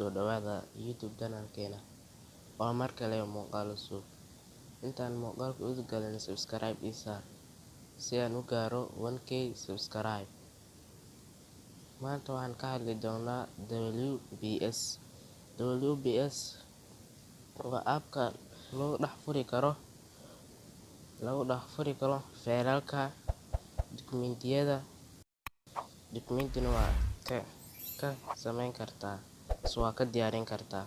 soo dhawaada YouTube channelkeena. Waa mar kale muuqaal cusub. Intaan muuqaalka u galin subscribe ii saar si aan u gaaro 1k subscribe. Maanta waxaan ka hadli doonaa WBS. WBS waa app-ka lagu dhex furi karo faylalka dukumiintiyada. Dukumiintina waa ka samayn kartaa waa ka diyaarin kartaa.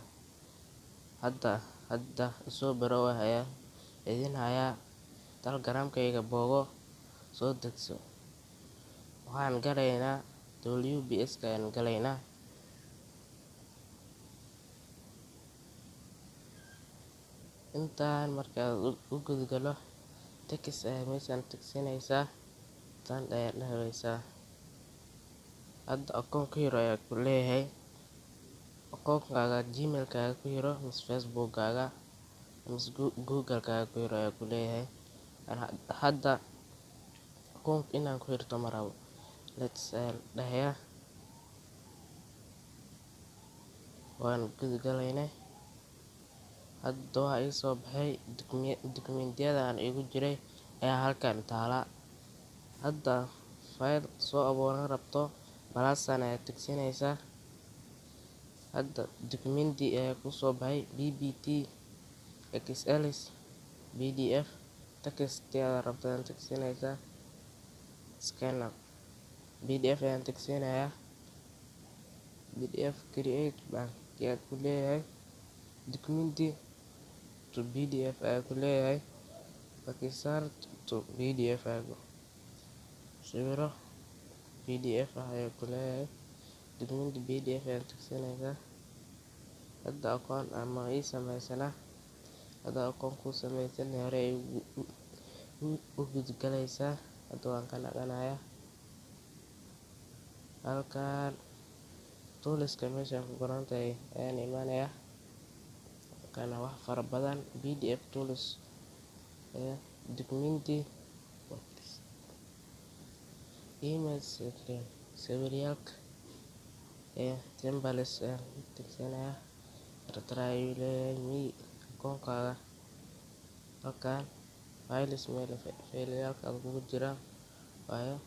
Hadda soo baro ayaa idin haya Telegram-kayga boogo soo degso. Waxaan galaynaa WBS-ka ayaan galaynaa. Intaan markaa u gudgalo text ayaa meeshaan tagsinaysaa tan ayaa dhahaysaa. Hadda akoonka hiro ayaa ku leeyahay akoonkaaga Gmail-kaaga ku hiro mis Facebook-kaaga mis Google-kaaga ku hiro ayaa ku leeyahay. Hadda akoonka inaan ku hirto ma rabo. Let's dhahaya waan gudgalaynay. Hadda waa ii soo baxay dukumiintiyada aan igu jiray ayaa halkan taala. Hadda fayl soo abuuran rabto balasaan ayaa tagsinaysaa. Hadda dukumiinti ayaa ku soo baxay PPT, XLS, PDF, text ayaa rabto ayaan tagsinaysaa. Scanner PDF ayaan tagsinayaa. PDF create baan ayaa ku leeyahay. Dukumiinti to PDF ayaa ku leeyahay. Pakistan to PDF ayaa sawiro PDF ayaa ku leeyahay. Dukumiinti PDF ayaan tagsinaysaa. Hadda akoon ama ii samaysana. Hadda akoon ku samaysan hore u gudgalaysaa. Hadda waan ka naqanayaa. Halkaan tooliska meeshaan ku qoran tahay ayaan imaanayaa. Kana wax fara badan PDF tools dukumiinti email sawiryaalka symbols ayaan tagsinayaa. Try leeyahay akoonkaaga. Halkaan files faylalka kugu jira waayo.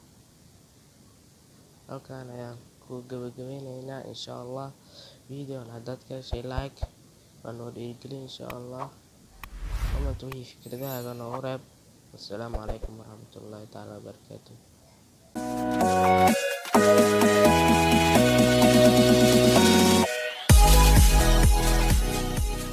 Halkaan ayaan ku gabagabeynaynaa inshallah. Video haddaad ka heshay like waan noo dhiirigelin inshallah. Comment wixii fikradahaaga noogu reeb. Assalaamu calaykum warahmatullahi ta'ala wabarakatuh.